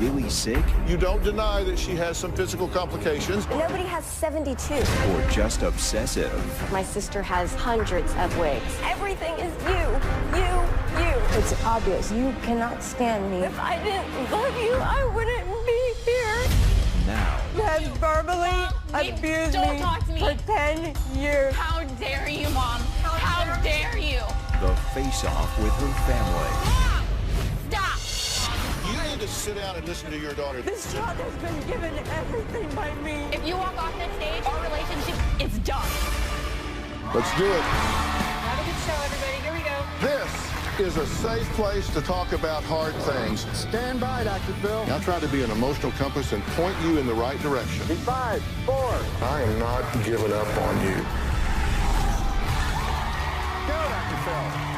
really sick? You don't deny that she has some physical complications. Nobody has 72. Or just obsessive? My sister has hundreds of wigs. Everything is you. It's obvious. You cannot stand me. If I didn't love you, I wouldn't be here. Now. You have verbally abused Don't me talk to me for 10 years. How dare you, Mom? How dare you? The face-off with her family. Mom! Stop! You need to sit down and listen to your daughter. This child has been given everything by me. If you walk off this stage, our relationship is done. Let's do it. Have a good show, everybody. Here we go. This is a safe place to talk about hard things. Stand by, Dr. Phil. I'll try to be an emotional compass and point you in the right direction. 5, 4. I am not giving up on you. Go, Dr. Phil.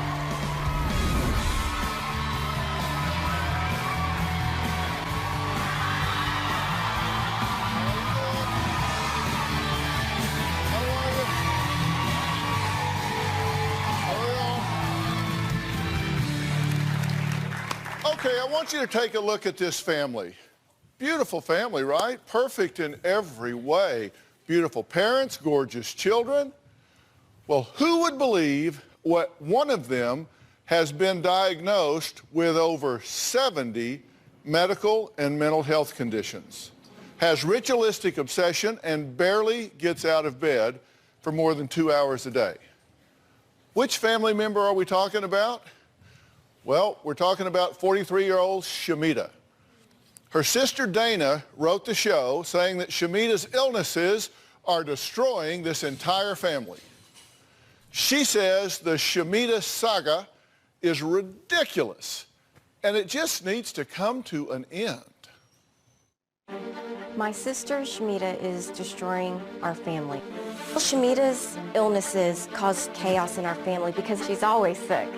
Okay, I want you to take a look at this family. Beautiful family, right? Perfect in every way. Beautiful parents, gorgeous children. Well, who would believe what one of them has been diagnosed with over 70 medical and mental health conditions, has ritualistic obsession, and barely gets out of bed for more than 2 hours a day? Which family member are we talking about? Well, we're talking about 43-year-old Shamita. Her sister Dana wrote the show saying that Shamita's illnesses are destroying this entire family. She says the Shamita saga is ridiculous, and it just needs to come to an end. My sister Shamita is destroying our family. Shamita's illnesses cause chaos in our family because she's always sick.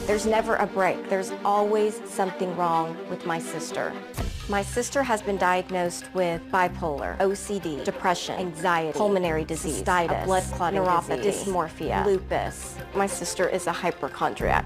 There's never a break. There's always something wrong with my sister. My sister has been diagnosed with bipolar, OCD, depression, anxiety, pulmonary disease, cystitis, blood clotting neuropathy, dysmorphia, lupus. My sister is a hypochondriac.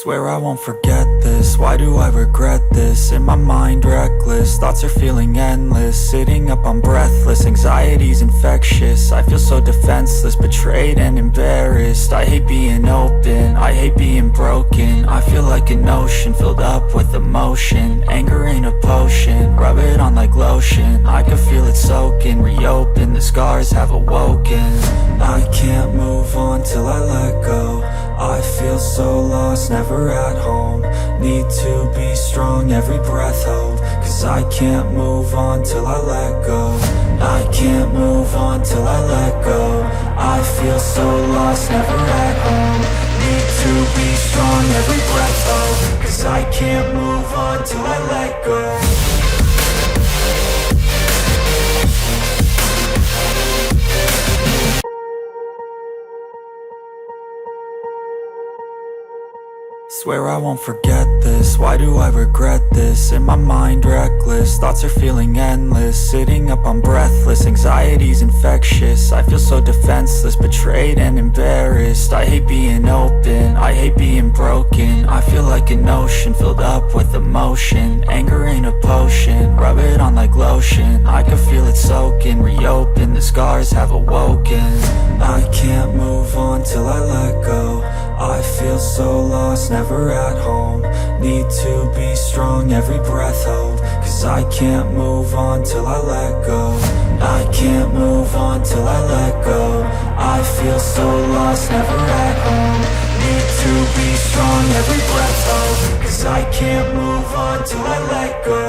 Swear I won't forget this, why do I regret this? In my mind reckless, thoughts are feeling endless. Sitting up I'm breathless, anxiety's infectious. I feel so defenseless, betrayed and embarrassed. I hate being open, I hate being broken. I feel like an ocean filled up with emotion. Anger ain't a potion, rub it on like lotion. I can feel it soaking, reopen, the scars have awoken. I can't move on till I let go. I feel so lost, never at home. Need to be strong, every breath hold. Cause I can't move on till I let go. I can't move on till I let go. I feel so lost, never at home. Need to be strong, every breath hold. Cause I can't move on till I let go. Swear I won't forget this, why do I regret this? In my mind reckless, thoughts are feeling endless. Sitting up I'm breathless, anxiety's infectious. I feel so defenseless, betrayed and embarrassed. I hate being open, I hate being broken. I feel like an ocean filled up with emotion. Anger ain't a potion, rub it on like lotion. I can feel it soaking, reopen, the scars have awoken. I can't move on till I let go. I feel so lost, never at home. Need to be strong. every breath hold. Cause I can't move on till I let go. I can't move on till I let go. I feel so lost, never at home. Need to be strong, every breath hold. Cause I can't move on till I let go.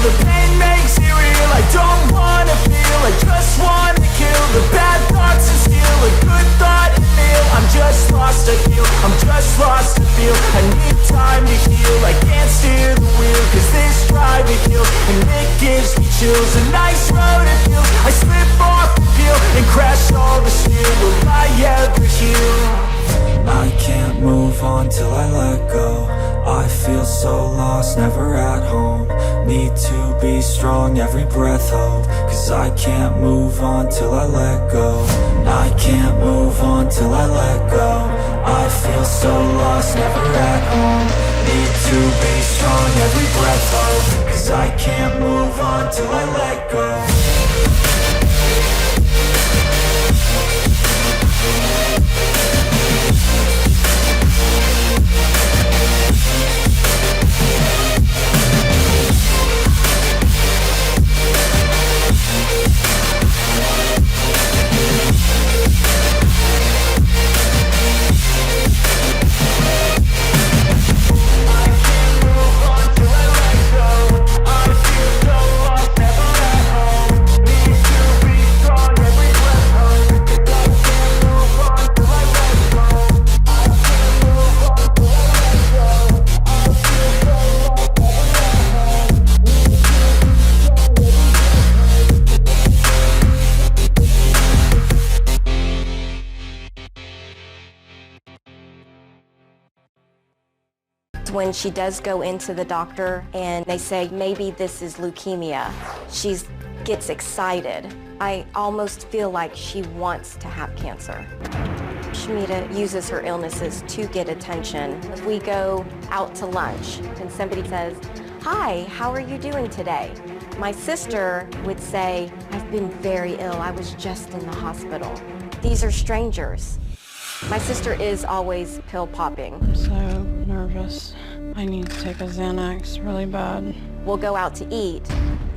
The pain makes it real. I don't wanna feel. I just wanna kill the bad thoughts and steal a good thought and feel. I'm just lost to feel. I'm just lost to feel. I need time to heal. I can't steer the wheel, cause this drive me kills, and it gives me chills. A nice road it feels. I slip off the peel and crash all the steel. Will I ever heal? I can't move on till I let go. I feel so lost, never at home. Need to be strong, every breath hold. Cause I can't move on till I let go. I can't move on till I let go. I feel so lost, never at home. Need to be strong, every breath hold. Cause I can't move on till I let go. When she does go into the doctor and they say maybe this is leukemia, she gets excited. I almost feel like she wants to have cancer. Shamita uses her illnesses to get attention. If we go out to lunch and somebody says, "Hi, how are you doing today?" My sister would say, "I've been very ill. I was just in the hospital." These are strangers. My sister is always pill popping. I'm so nervous. I need to take a Xanax really bad. We'll go out to eat.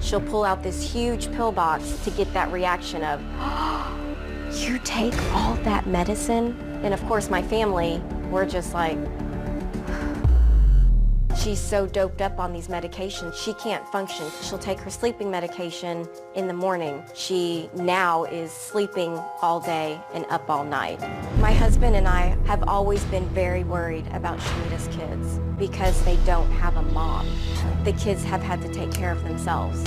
She'll pull out this huge pill box to get that reaction of, "Oh, you take all that medicine?" And of course my family, we're just like, she's so doped up on these medications, she can't function. She'll take her sleeping medication in the morning. She now is sleeping all day and up all night. My husband and I have always been very worried about Shamita's kids because they don't have a mom. The kids have had to take care of themselves.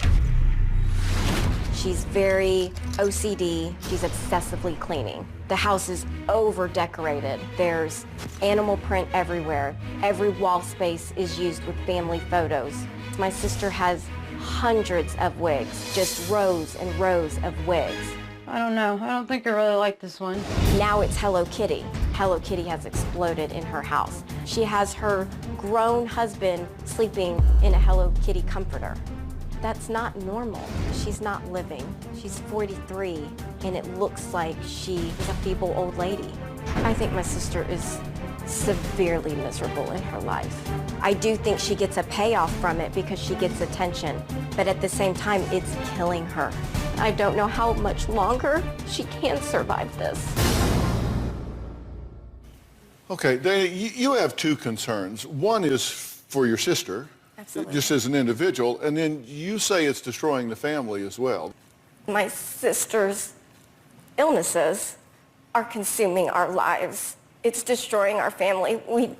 She's very OCD. She's obsessively cleaning. The house is over-decorated. There's animal print everywhere. Every wall space is used with family photos. My sister has hundreds of wigs, just rows and rows of wigs. I don't know. I don't think I really like this one. Now it's Hello Kitty. Hello Kitty has exploded in her house. She has her grown husband sleeping in a Hello Kitty comforter. That's not normal. She's not living. She's 43, and it looks like she is a feeble old lady. I think my sister is severely miserable in her life. I do think she gets a payoff from it because she gets attention, but at the same time, it's killing her. I don't know how much longer she can survive this. Okay, Dana, you have two concerns. One is for your sister. Absolutely. Just as an individual, and then you say it's destroying the family as well. My sister's illnesses are consuming our lives. It's destroying our family. We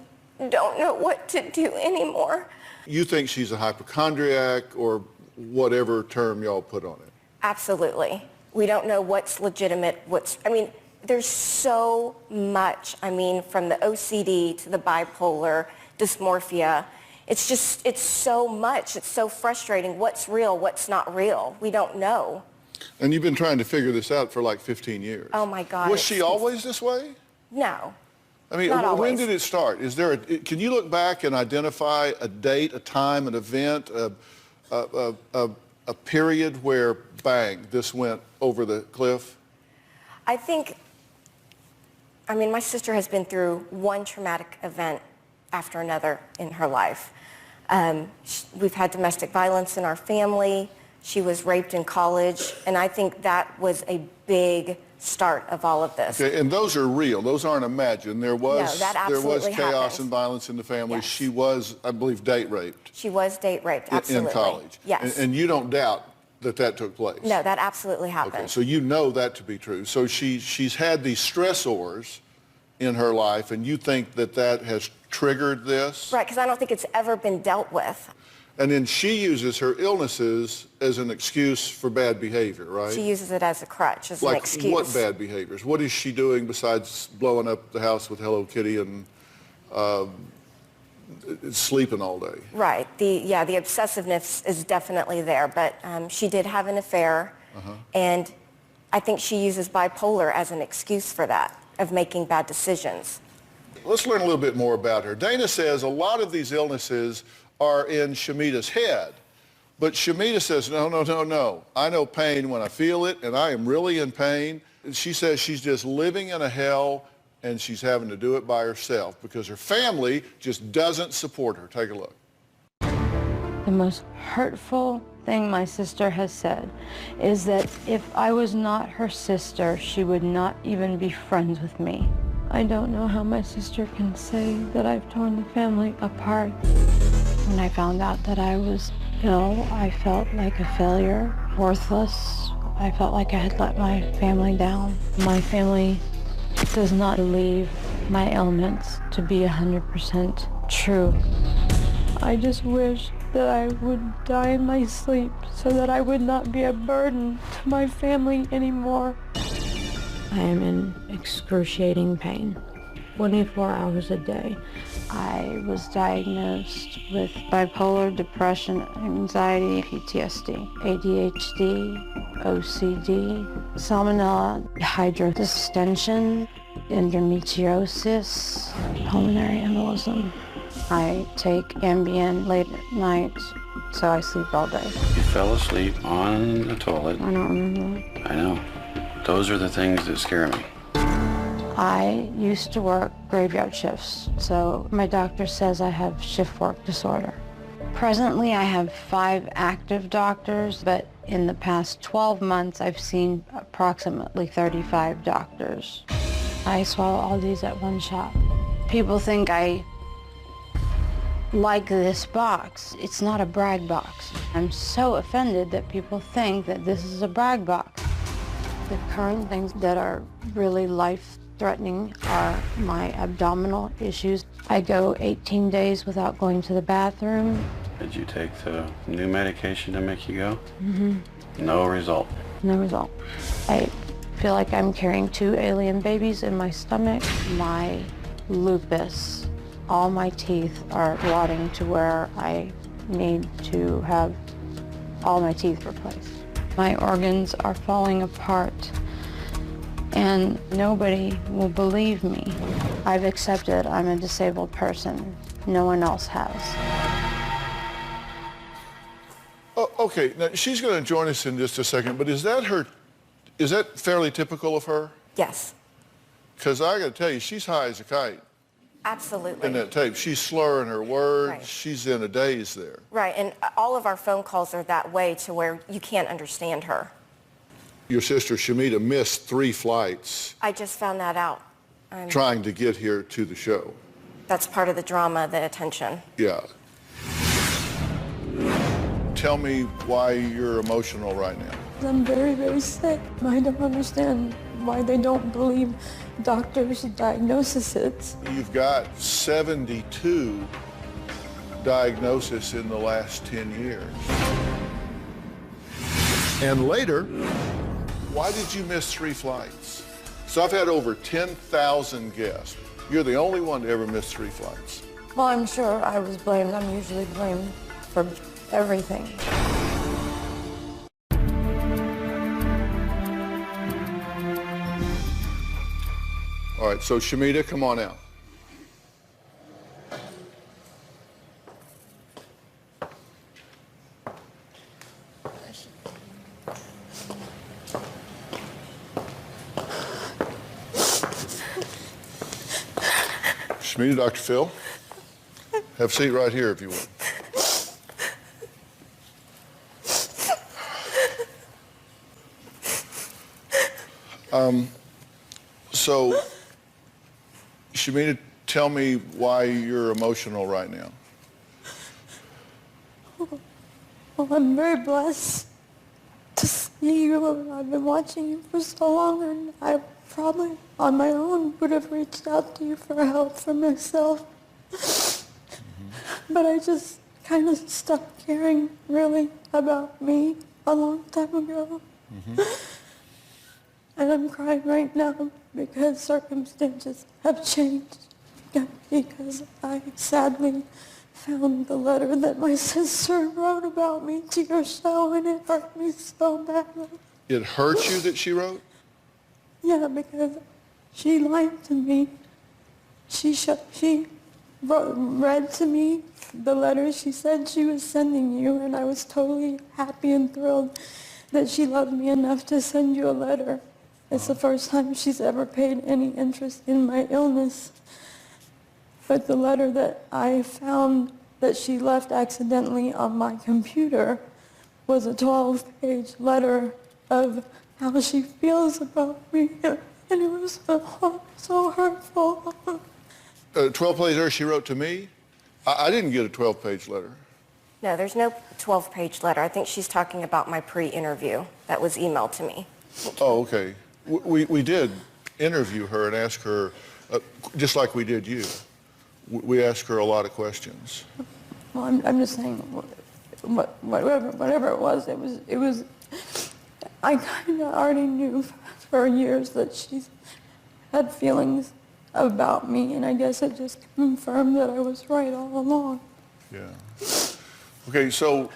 don't know what to do anymore. You think she's a hypochondriac or whatever term y'all put on it? Absolutely. We don't know what's legitimate, there's so much. From the OCD to the bipolar, dysmorphia. It's so much. It's so frustrating. What's real? What's not real? We don't know. And you've been trying to figure this out for like 15 years. Oh my God. Was she always this way? No. I mean, Not when always. did it start? Is there can you look back and identify a date, a time, an event, a period where, bang, this went over the cliff? I mean, my sister has been through one traumatic event after another in her life. We've had domestic violence in our family. She was raped in college, and I think that was a big start of all of this. Okay, and those are real. Those aren't imagined. There was absolutely chaos happened. and violence in the family. Yes. She was, I believe, date raped. She was date raped, absolutely. In college. Yes. And you don't doubt that took place. No, that absolutely happened. Okay, so you know that to be true. So she's had these stressors in her life, and you think that has triggered this? Right, because I don't think it's ever been dealt with. And then she uses her illnesses as an excuse for bad behavior, right? She uses it as a crutch, as an excuse. Like what bad behaviors? What is she doing besides blowing up the house with Hello Kitty and sleeping all day? Right. The obsessiveness is definitely there, but she did have an affair, and I think she uses bipolar as an excuse for that, of making bad decisions. Let's learn a little bit more about her. Dana says a lot of these illnesses are in Shamita's head, but Shamita says, no. I know pain when I feel it, and I am really in pain. She says she's just living in a hell, and she's having to do it by herself because her family just doesn't support her. Take a look. The most hurtful thing my sister has said is that if I was not her sister, she would not even be friends with me. I don't know how my sister can say that I've torn the family apart. When I found out that I was ill, I felt like a failure, worthless. I felt like I had let my family down. My family does not believe my ailments to be 100% true. I just wish that I would die in my sleep so that I would not be a burden to my family anymore. I am in excruciating pain, 24 hours a day. I was diagnosed with bipolar depression, anxiety, PTSD, ADHD, OCD, salmonella, hydrodistension, endometriosis, pulmonary embolism. I take Ambien late at night, so I sleep all day. You fell asleep on the toilet. I don't remember. I know. Those are the things that scare me. I used to work graveyard shifts, so my doctor says I have shift work disorder. Presently, I have 5 active doctors, but in the past 12 months, I've seen approximately 35 doctors. I swallow all these at one shot. People think I like this box. It's not a brag box. I'm so offended that people think that this is a brag box. The current things that are really life-threatening are my abdominal issues. I go 18 days without going to the bathroom. Did you take the new medication to make you go? Mm-hmm. No result. No result. I feel like I'm carrying 2 alien babies in my stomach. My lupus, all my teeth are rotting to where I need to have all my teeth replaced. My organs are falling apart, and nobody will believe me. I've accepted I'm a disabled person. No one else has. Oh, okay, now she's going to join us in just a second, but is that fairly typical of her? Yes. Because I got to tell you, she's high as a kite. Absolutely. In that tape, she's slurring her words. Right. She's in a daze there. Right, and all of our phone calls are that way to where you can't understand her. Your sister Shamita missed 3 flights I just found that out. trying to get here to the show. That's part of the drama, the attention. Yeah. Tell me why you're emotional right now. I'm very, very sick. I don't understand why they don't believe doctors' diagnoses. You've got 72 diagnoses in the last 10 years. And later, why did you miss 3 flights? So I've had over 10,000 guests. You're the only one to ever miss 3 flights. Well, I'm sure I was blamed. I'm usually blamed for everything. All right, so Shamita, come on out. Shamita, Dr. Phil, have a seat right here if you will. So, Shamita, tell me why you're emotional right now. Well, I'm very blessed to see you. I've been watching you for so long, and I probably, on my own, would have reached out to you for help for myself. But I just kind of stopped caring, really, about me a long time ago. And I'm crying right now because circumstances have changed. Because I sadly found the letter that my sister wrote about me to your show, and it hurt me so badly. It hurt you that she wrote? Yeah, because she lied to me. She read to me the letter she said she was sending you, and I was totally happy and thrilled that she loved me enough to send you a letter. It's the first time she's ever paid any interest in my illness. But the letter that I found that she left accidentally on my computer was a 12-page letter of how she feels about me, and it was so hurtful. A 12-page letter she wrote to me? I didn't get a 12-page letter. No, there's no 12-page letter. I think she's talking about my pre-interview that was emailed to me. Oh, okay. We did interview her and ask her, just like we did you. We asked her a lot of questions. Well, I'm just saying, whatever it was, I kind of already knew for years that she had feelings about me, and I guess it just confirmed that I was right all along. Yeah. Okay, so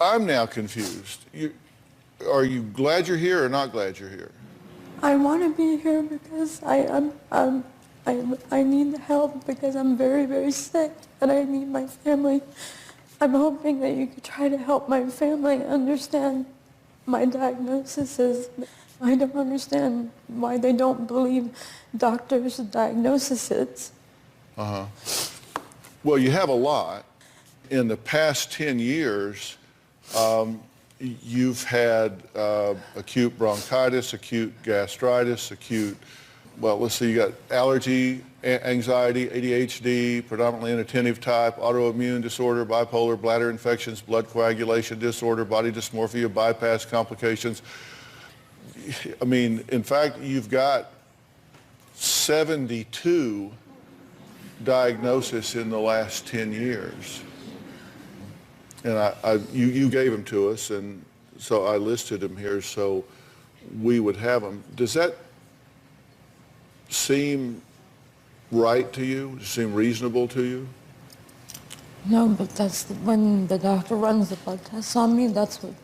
I'm now confused. Are you glad you're here or not glad you're here? I want to be here because I need help because I'm very, very sick, and I need my family. I'm hoping that you could try to help my family understand my diagnosis is. I don't understand why they don't believe doctors' diagnoses. Well, you have a lot. In the past 10 years, you've had acute bronchitis, acute gastritis, you got allergy, anxiety, ADHD, predominantly inattentive type, autoimmune disorder, bipolar, bladder infections, blood coagulation disorder, body dysmorphia, bypass complications. I mean, in fact, you've got 72 diagnoses in the last 10 years. And you gave them to us, and so I listed them here so we would have them. Does that seem right to you? Does it seem reasonable to you? No, but that's when the doctor runs the blood tests on me. That's what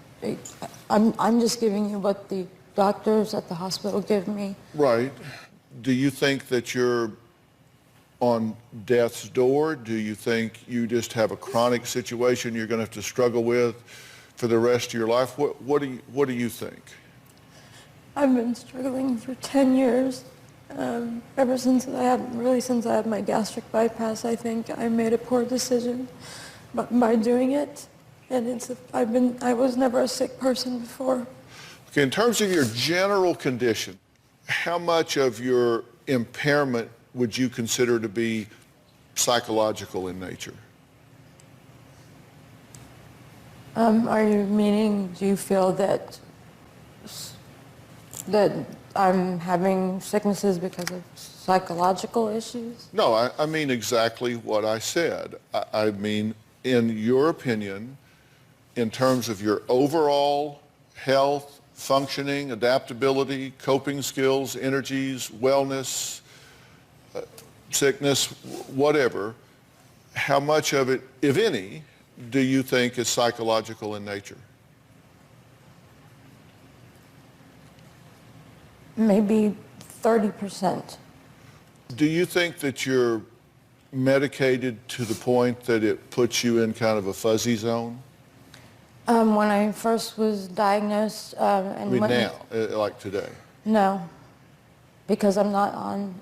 I'm just giving you what the doctors at the hospital give me. Right. Do you think that you're on death's door? Do you think you just have a chronic situation you're going to have to struggle with for the rest of your life? What do you think? I've been struggling for 10 years. Ever since I had my gastric bypass, I think I made a poor decision by doing it. And I was never a sick person before. Okay, in terms of your general condition, how much of your impairment would you consider to be psychological in nature? Are you meaning, do you feel that I'm having sicknesses because of psychological issues? No, I mean exactly what I said. I mean, in your opinion, in terms of your overall health, functioning, adaptability, coping skills, energies, wellness, sickness, whatever, how much of it, if any, do you think is psychological in nature? Maybe 30%. Do you think that you're medicated to the point that it puts you in kind of a fuzzy zone? When I first was diagnosed, I mean now, like today. No, because I'm not on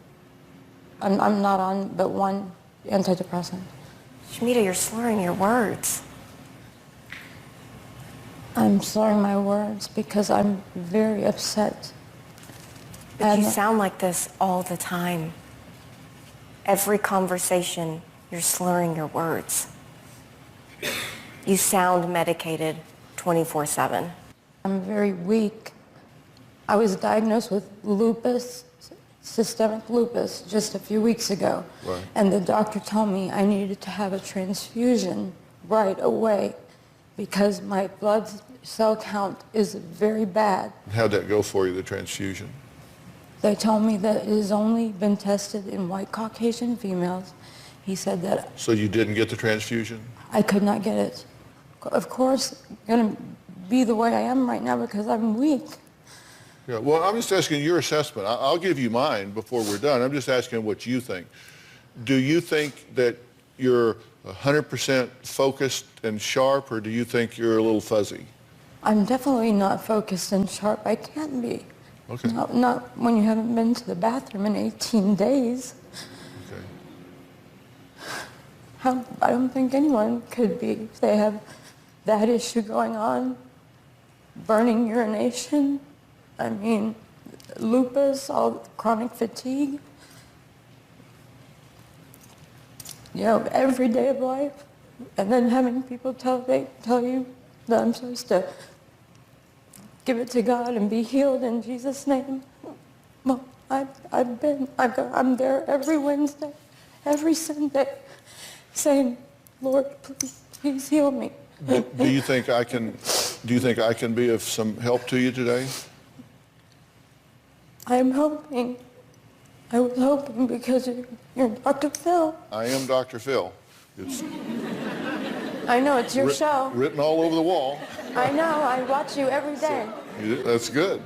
but one antidepressant. Shamita, you're slurring your words. I'm slurring my words because I'm very upset. But you sound like this all the time. Every conversation, you're slurring your words. You sound medicated 24/7. I'm very weak. I was diagnosed with lupus, systemic lupus, just a few weeks ago. Right. And the doctor told me I needed to have a transfusion right away because my blood cell count is very bad. How'd that go for you, the transfusion? They told me that it has only been tested in white Caucasian females. He said that So you didn't get the transfusion? I could not get it. Of course, I'm going to be the way I am right now because I'm weak. Yeah, well, I'm just asking your assessment. I'll give you mine before we're done. I'm just asking what you think. Do you think that you're 100% focused and sharp, or do you think you're a little fuzzy? I'm definitely not focused and sharp. I can't be. Okay. Not when you haven't been to the bathroom in 18 days. Okay. I don't think anyone could be if they have that issue going on. Burning urination. I mean, lupus, all chronic fatigue. You know, every day of life. And then having people tell you that I'm supposed to give it to God and be healed in Jesus' name. Well, I'm there every Wednesday, every Sunday, saying, Lord, please heal me. Do you think I can be of some help to you today? I'm hoping. I was hoping because you're Dr. Phil. I am Dr. Phil. It's I know, it's your show. written all over the wall. I know, I watch you every day. That's good.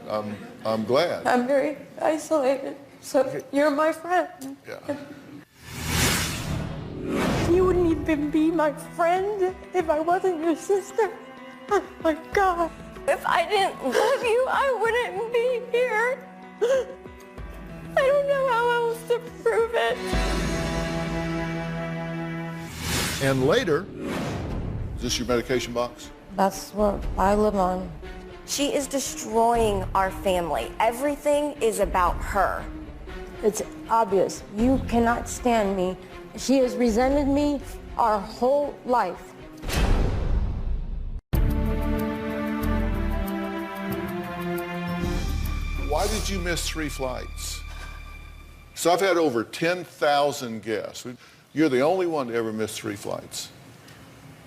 I'm glad. I'm very isolated, so you're my friend. Yeah. You wouldn't even be my friend if I wasn't your sister. Oh my God. If I didn't love you, I wouldn't be here. I don't know how else to prove it. And later, is this your medication box? That's what I live on. She is destroying our family. Everything is about her. It's obvious. You cannot stand me. She has resented me our whole life. Why did you miss 3 flights? So I've had over 10,000 guests. You're the only one to ever miss 3 flights.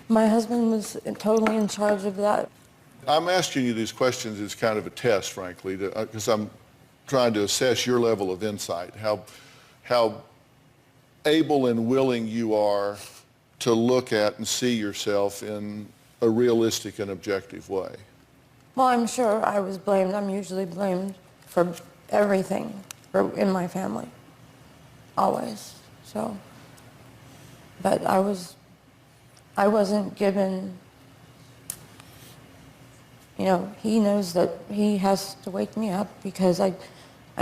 My husband was totally in charge of that. I'm asking you these questions as kind of a test, frankly, because I'm trying to assess your level of insight, how able and willing you are to look at and see yourself in a realistic and objective way. Well, I'm sure I was blamed. I'm usually blamed for everything in my family, always. So, but I wasn't given, you know, he knows that he has to wake me up because I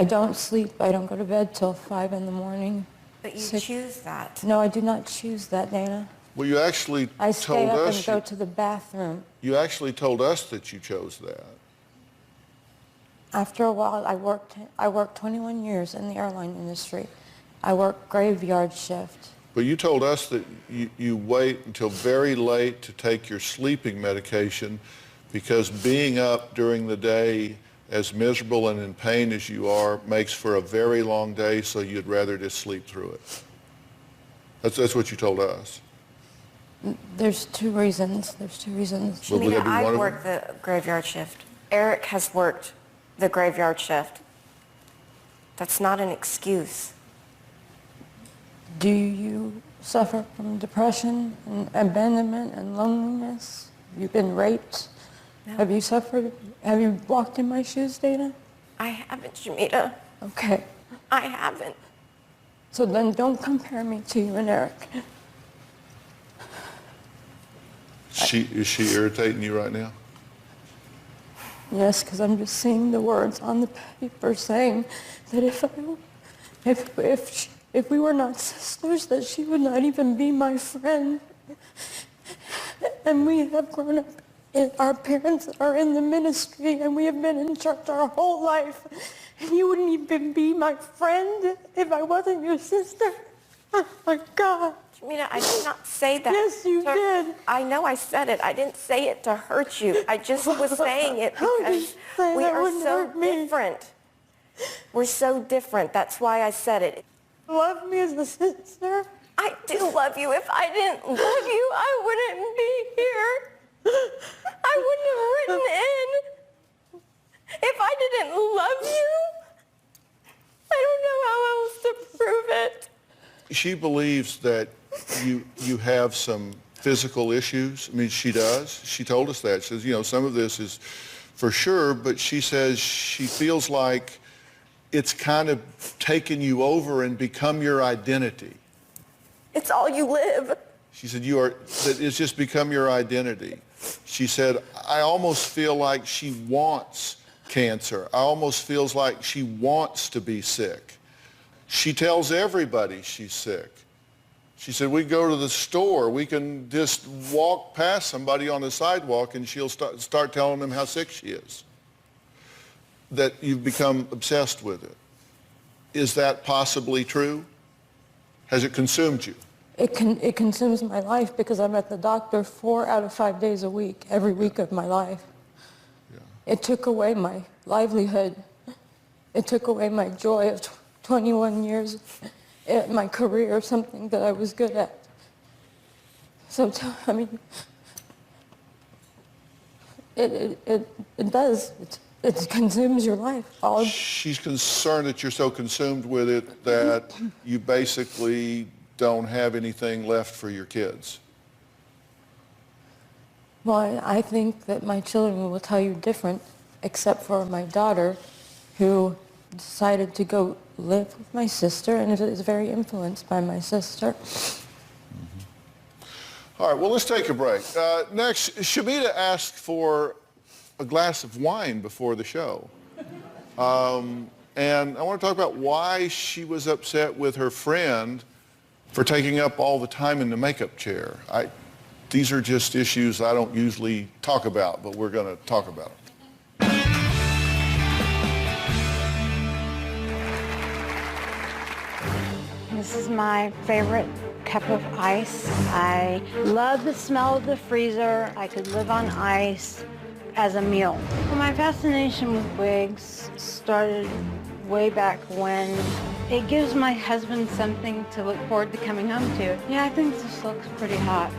don't sleep. I don't go to bed till 5 in the morning. But you choose that. No, I do not choose that, Dana. Well, you actually I stay told up us and go to the bathroom. you actually told us that you chose that. After a while, I worked 21 years in the airline industry. I worked graveyard shift. But you told us that you wait until very late to take your sleeping medication because being up during the day, as miserable and in pain as you are, makes for a very long day, so you'd rather just sleep through it. That's what you told us. There's 2 reasons. Shamita, I work the graveyard shift. Eric has worked the graveyard shift. That's not an excuse. Do you suffer from depression and abandonment and loneliness? Have you been raped? No. Have you walked in my shoes, Dana? I haven't, Shamita. Okay. I haven't. So then don't compare me to you and Eric. Is she irritating you right now? Yes, because I'm just seeing the words on the paper saying that if we were not sisters, that she would not even be my friend. And we have grown up, our parents are in the ministry, and we have been in church our whole life. And you wouldn't even be my friend if I wasn't your sister. Oh my God. Shamita, I did not say that. Yes, you did. I know I said it. I didn't say it to hurt you. I just was saying it because we are so different. We're so different. That's why I said it. Love me as a sister? I do love you. If I didn't love you, I wouldn't be here. I wouldn't have written in. If I didn't love you, I don't know how else to prove it. She believes that you have some physical issues. I mean, she does. She told us that. She says, you know, some of this is for sure, but she says she feels like it's kind of taken you over and become your identity. It's all you live. She said, that it's just become your identity. She said, I almost feel like she wants cancer. I almost feels like she wants to be sick. She tells everybody she's sick. She said, we go to the store, we can just walk past somebody on the sidewalk and she'll start telling them how sick she is. That you've become obsessed with it. Is that possibly true? Has it consumed you? It consumes my life because I'm at the doctor 4 out of 5 days a week, every week of my life. Yeah. It took away my livelihood. It took away my joy of 21 years at my career, something that I was good at. So, I mean, it does. It consumes your life. She's concerned that you're so consumed with it that you basically don't have anything left for your kids. Well, I think that my children will tell you different, except for my daughter, who decided to go live with my sister and is very influenced by my sister. All right, well, let's take a break. Next, Shamita asked for a glass of wine before the show. And I want to talk about why she was upset with her friend for taking up all the time in the makeup chair. These are just issues I don't usually talk about, but we're going to talk about them. This is my favorite cup of ice. I love the smell of the freezer. I could live on ice as a meal. Well, my fascination with wigs started way back when. It gives my husband something to look forward to coming home to. Yeah, I think this looks pretty hot.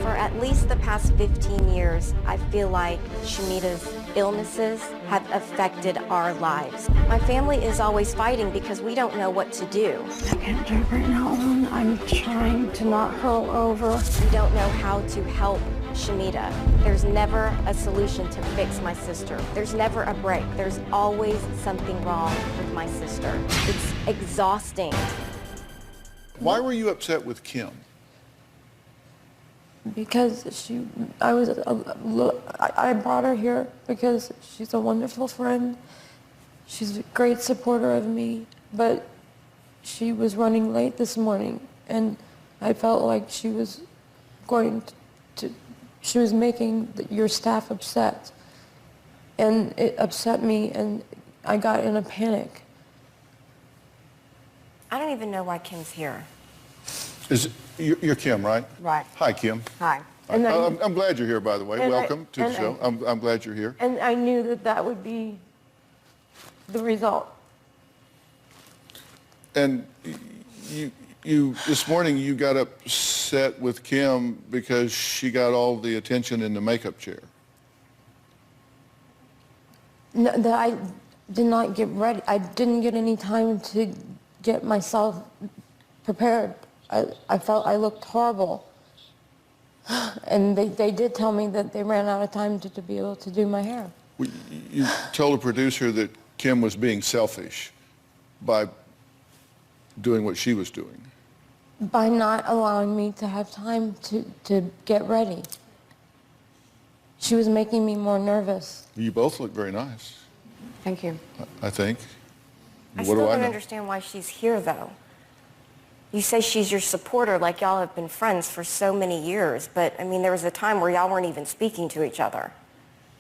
For at least the past 15 years, I feel like Shamita's illnesses have affected our lives. My family is always fighting because we don't know what to do. I can't drive right now. I'm trying to not hurl over. We don't know how to help Shamita. There's never a solution to fix my sister. There's never a break. There's always something wrong with my sister. It's exhausting. Why were you upset with Kim? Because I brought her here because she's a wonderful friend. She's a great supporter of me, but she was running late this morning, and I felt like she was she was making your staff upset, and it upset me, and I got in a panic. I don't even know why Kim's here. You're Kim, right? Right. Hi, Kim. Hi. I'm glad you're here, by the way. Welcome to the show. I'm glad you're here. And I knew that that would be the result. And you this morning you got upset with Kim because she got all the attention in the makeup chair. No, that I did not get ready. I didn't get any time to get myself prepared. I felt I looked horrible. And they did tell me that they ran out of time to be able to do my hair. You told the producer that Kim was being selfish by doing what she was doing. By not allowing me to have time to get ready. She was making me more nervous. You both look very nice, Thank you. I think. I still don't understand why she's here, though. You say she's your supporter, like y'all have been friends for so many years, but, I mean, there was a time where y'all weren't even speaking to each other.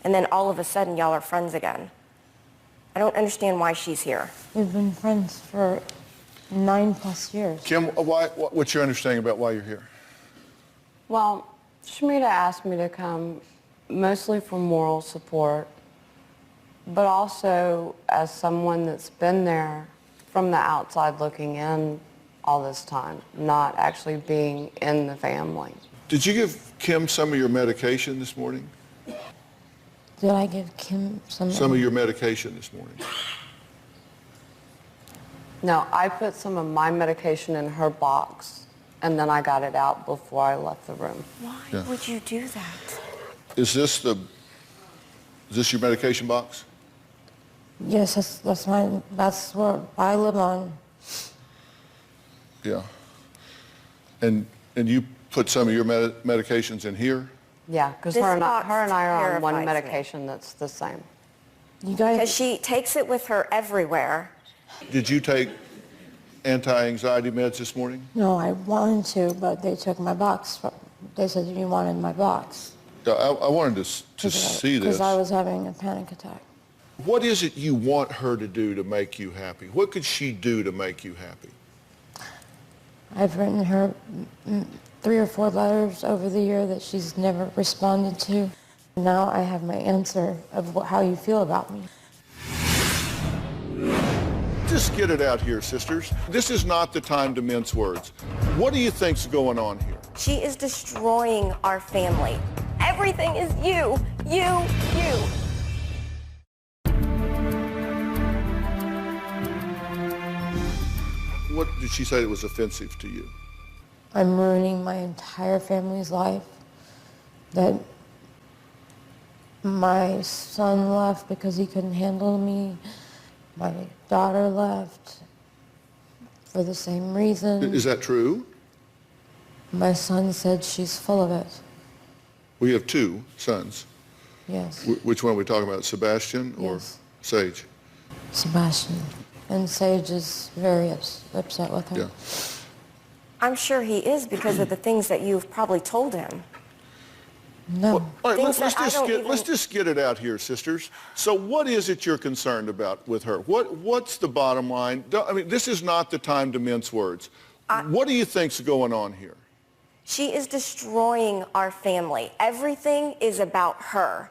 And then all of a sudden, y'all are friends again. I don't understand why she's here. We've been friends for 9+ years. Kim, what's your understanding about why you're here? Well, Shamita asked me to come mostly for moral support, but also as someone that's been there from the outside looking in all this time, not actually being in the family. Did you give Kim some of your medication this morning? Did I give Kim some of your medication this morning? No, I put some of my medication in her box, and then I got it out before I left the room. Why would you do that? Is this your medication box? Yes, that's what I live on. Yeah. And you put some of your medications in here? Yeah, because her and I are on one medication that's the same. You guys... Because she takes it with her everywhere. Did you take anti-anxiety meds this morning? No, I wanted to, but they took my box. They said you wanted my box. Yeah, I wanted to see this. Because I was having a panic attack. What is it you want her to do to make you happy? What could she do to make you happy? I've written her 3 or 4 letters over the year that she's never responded to. Now I have my answer of how you feel about me. Just get it out here, sisters. This is not the time to mince words. What do you think's going on here? She is destroying our family. Everything is you, you, you. What did she say that was offensive to you? I'm ruining my entire family's life. That my son left because he couldn't handle me. My daughter left for the same reason. Is that true? My son said she's full of it. We have 2 sons. Yes. Which one are we talking about, Sebastian or Sage? Sebastian. And Sage is very upset with her. Yeah. I'm sure he is because of the things that you've probably told him. No. Well, all right, let's just get it out here, sisters. So what is it you're concerned about with her? What's the bottom line? I mean, this is not the time to mince words. What do you think's going on here? She is destroying our family. Everything is about her.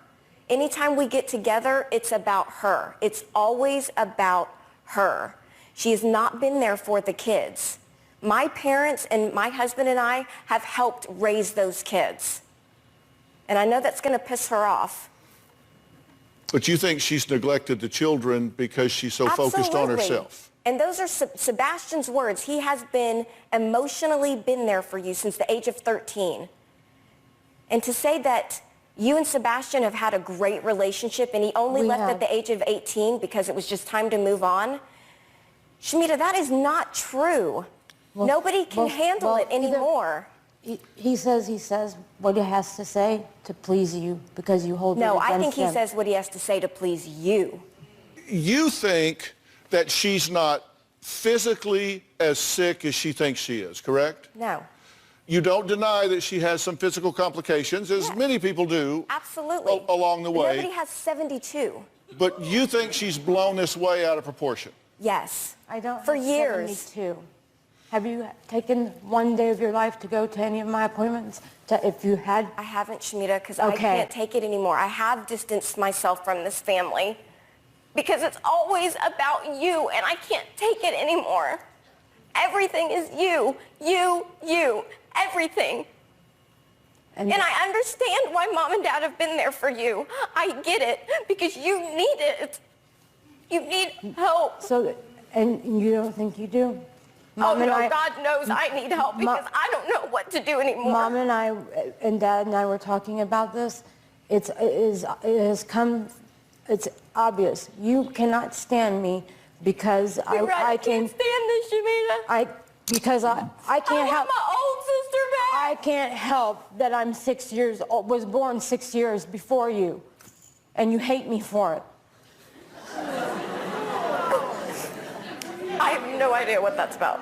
Anytime we get together, it's about her. It's always about her. She has not been there for the kids. My parents and my husband and I have helped raise those kids. And I know that's going to piss her off. But you think she's neglected the children because she's so focused on herself? And those are Sebastian's words. He has been emotionally been there for you since the age of 13. And to say that you and Sebastian have had a great relationship and he only left at the age of 18 because it was just time to move on, Shamita, that is not true. Well, nobody can handle it anymore. He says what he has to say to please you because you hold it against him. No, I think he says what he has to say to please you. You think that she's not physically as sick as she thinks she is, correct? No. You don't deny that she has some physical complications, as many people do. Absolutely. Along the way. Nobody has 72. But you think she's blown this way out of proportion? Yes. I don't. For years. 72. Have you taken one day of your life to go to any of my appointments? If you had? I haven't, Shamita, because I can't take it anymore. I have distanced myself from this family because it's always about you, and I can't take it anymore. Everything is you, everything. And I understand why Mom and Dad have been there for you. I get it, because you need it. You need help. So, and you don't think you do? Mom and God knows I need help because I don't know what to do anymore. Mom and I and Dad and I were talking about this. It has come It's obvious. You cannot stand me because I can't stand this, Shamita. Because I can't help. my old sister back. I can't help that I'm 6 years old, was born 6 years before you, and you hate me for it. I have no idea what that's about.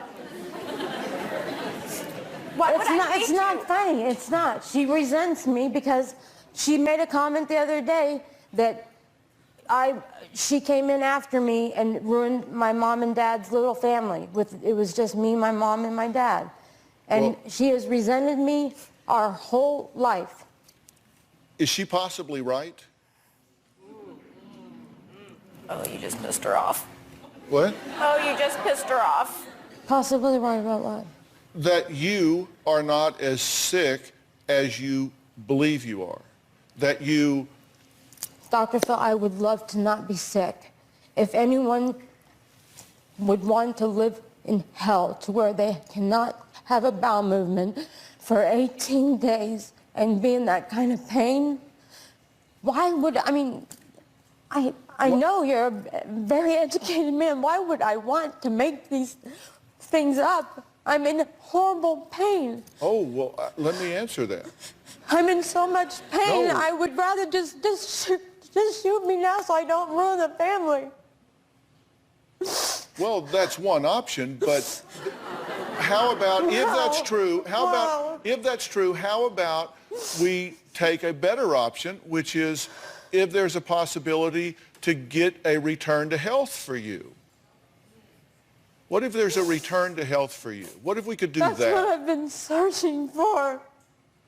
Why would I hate It's not funny. It's not. She resents me because she made a comment the other day that she came in after me and ruined my mom and dad's little family. It was just me, my mom, and my dad. And she has resented me our whole life. Is she possibly right? Oh, you just pissed her off. What? Oh, you just pissed her off. Possibly right about what? That you are not as sick as you believe you are. That you... Dr. Phil, I would love to not be sick. If anyone would want to live in hell to where they cannot have a bowel movement for 18 days and be in that kind of pain, why would, I know you're a very educated man. Why would I want to make these things up? I'm in horrible pain. Oh, well, let me answer that. I'm in so much pain. No. I would rather just shoot me now so I don't ruin the family. Well, that's one option, but how about, if that's true, how about we take a better option, which is if there's a possibility to get a return to health for you? What if there's a return to health for you? What if we could do that? That's what I've been searching for.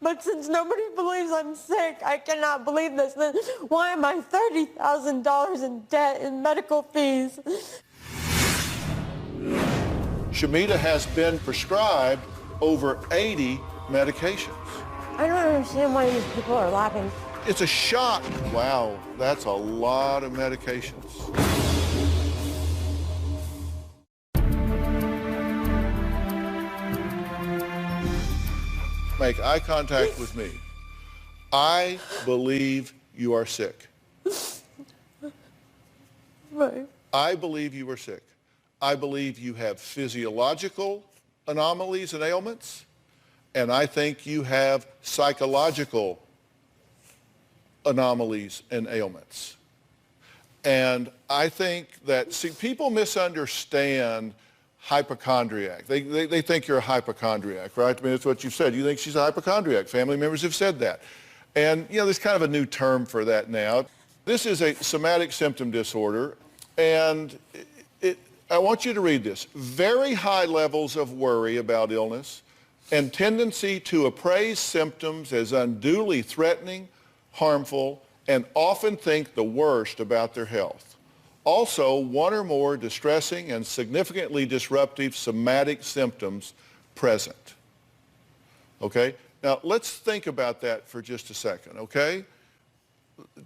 But since nobody believes I'm sick, I cannot believe this. Then why am I $30,000 in debt in medical fees? Shamita has been prescribed over 80 medications. I don't understand why these people are laughing. It's a shock. Wow, that's a lot of medications. Make eye contact with me. I believe you are sick. Right. I believe you are sick. I believe you have physiological anomalies and ailments, and I think you have psychological anomalies and ailments. And I think that, see, people misunderstand hypochondriac. They think you're a hypochondriac, right? I mean, that's what you've said. You think she's a hypochondriac. Family members have said that. And, you know, there's kind of a new term for that now. This is a somatic symptom disorder, and I want you to read this. Very high levels of worry about illness and tendency to appraise symptoms as unduly threatening, harmful, and often think the worst about their health. Also, one or more distressing and significantly disruptive somatic symptoms present. Okay? Now, let's think about that for just a second, okay?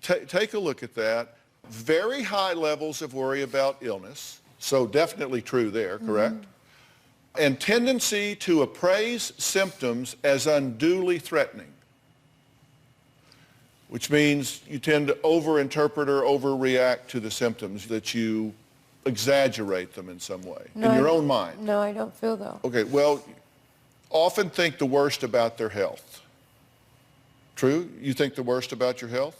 Take a look at that. Very high levels of worry about illness, so definitely true there, correct? And tendency to appraise symptoms as unduly threatening, which means you tend to overinterpret or overreact to the symptoms, that you exaggerate them in some way, in your own mind. No, I don't feel though. Okay, well, often think the worst about their health. True? You think the worst about your health?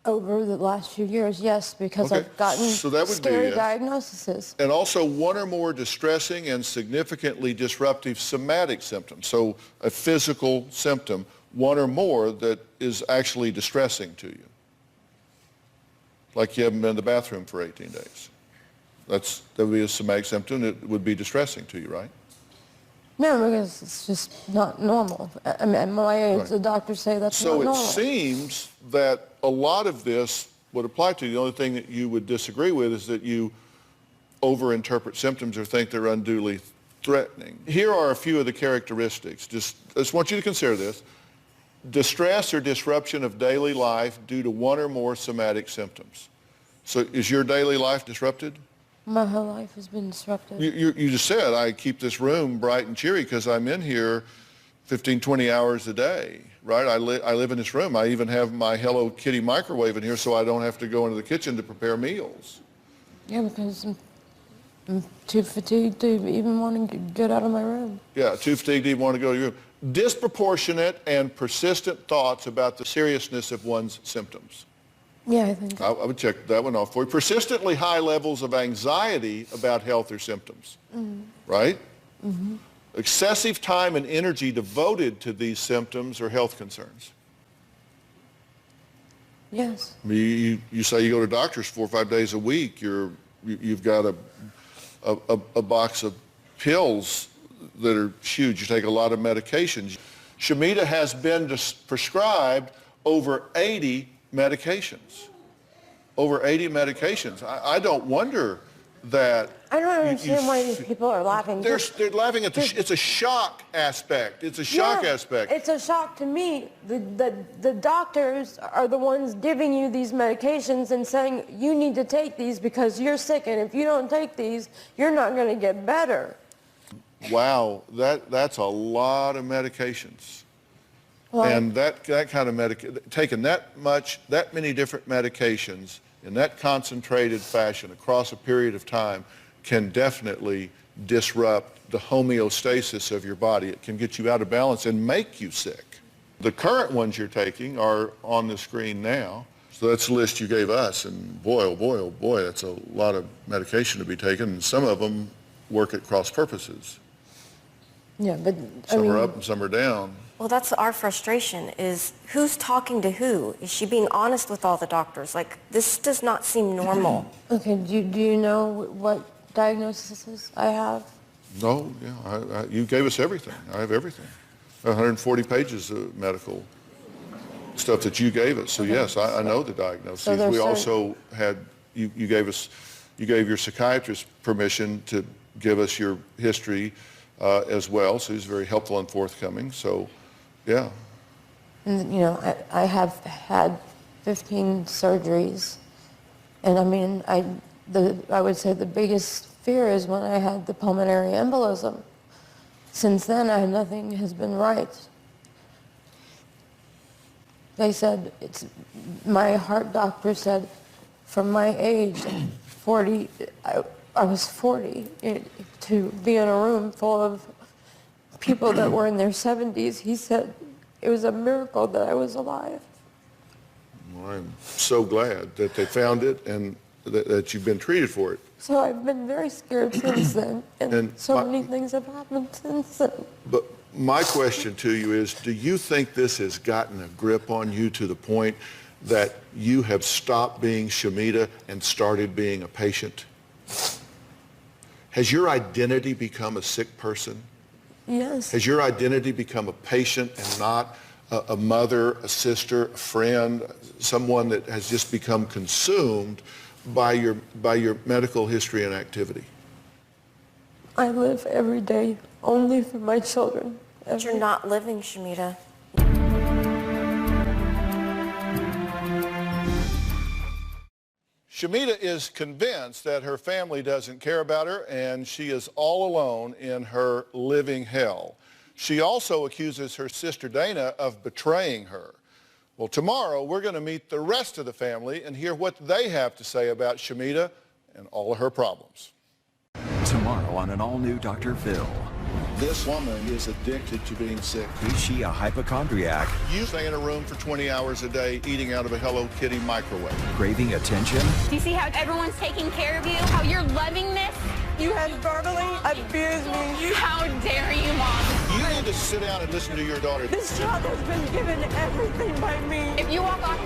Over the last few years, yes, because Okay, I've gotten so that would be scary yes. diagnoses. And also one or more distressing and significantly disruptive somatic symptoms. So a physical symptom, one or more that is actually distressing to you. Like you haven't been to the bathroom for 18 days. That would be a somatic symptom that would be distressing to you, right? No, because it's just not normal. I mean, at my age, the doctors say that's not normal. So it seems that a lot of this would apply to you. The only thing that you would disagree with is that you overinterpret symptoms or think they're unduly threatening. Here are a few of the characteristics. I just want you to consider this. Distress or disruption of daily life due to one or more somatic symptoms. So is your daily life disrupted? My whole life has been disrupted. You just said, I keep this room bright and cheery because I'm in here 15, 20 hours a day, right? I live in this room. I even have my Hello Kitty microwave in here so I don't have to go into the kitchen to prepare meals. Yeah, because I'm too fatigued to even want to get out of my room. Yeah, too fatigued to even want to go to your room. Disproportionate and persistent thoughts about the seriousness of one's symptoms. Yeah, I think. I would check that one off for you. Persistently high levels of anxiety about health or symptoms, right? Mm-hmm. Excessive time and energy devoted to these symptoms or health concerns. Yes. You say you go to doctors 4 or 5 days a week. You've got a box of pills that are huge. You take a lot of medications. Shamita has been prescribed over 80 medications. Over 80 medications. I don't wonder that... I don't understand why these people are laughing. They're laughing at it's a shock aspect. It's a shock aspect. It's a shock to me. The doctors are the ones giving you these medications and saying you need to take these because you're sick, and if you don't take these, you're not going to get better. Wow, that's a lot of medications. Well, and that kind of taking that many different medications in that concentrated fashion across a period of time can definitely disrupt the homeostasis of your body. It can get you out of balance and make you sick. The current ones you're taking are on the screen now. So that's the list you gave us, and boy, oh boy, oh boy, that's a lot of medication to be taken, and some of them work at cross purposes. Yeah, but some are up and some are down. Well, that's our frustration, is who's talking to who? Is she being honest with all the doctors? Like, this does not seem normal. Okay, do you know what diagnoses I have? No, yeah, you gave us everything. I have everything. 140 pages of medical stuff that you gave us. So yes, I know the diagnoses. So we also had, you gave your psychiatrist permission to give us your history as well. So he's very helpful and forthcoming. So, yeah. And, you know, I have had 15 surgeries, and I mean, I would say the biggest fear is when I had the pulmonary embolism. Since then, nothing has been right. They said, my heart doctor said, from my age, 40, I was 40, to be in a room full of people that were in their 70s, he said it was a miracle that I was alive. Well, I'm so glad that they found it and that you've been treated for it. So I've been very scared since then, and so many things have happened since then. But my question to you is, do you think this has gotten a grip on you to the point that you have stopped being Shamita and started being a patient? Has your identity become a sick person? Yes. Has your identity become a patient and not a mother, a sister, a friend, someone that has just become consumed by your medical history and activity? I live every day only for my children. But you're not living, Shamita. Shamita is convinced that her family doesn't care about her and she is all alone in her living hell. She also accuses her sister Dana of betraying her. Well, tomorrow we're going to meet the rest of the family and hear what they have to say about Shamita and all of her problems. Tomorrow on an all-new Dr. Phil. This woman is addicted to being sick. Is she a hypochondriac? You stay in a room for 20 hours a day eating out of a Hello Kitty microwave. Craving attention? Do you see how everyone's taking care of you? How you're loving this? You have verbally abused me. How dare you, Mom? You need to sit down and listen to your daughter. This child has been given everything by me. If you walk off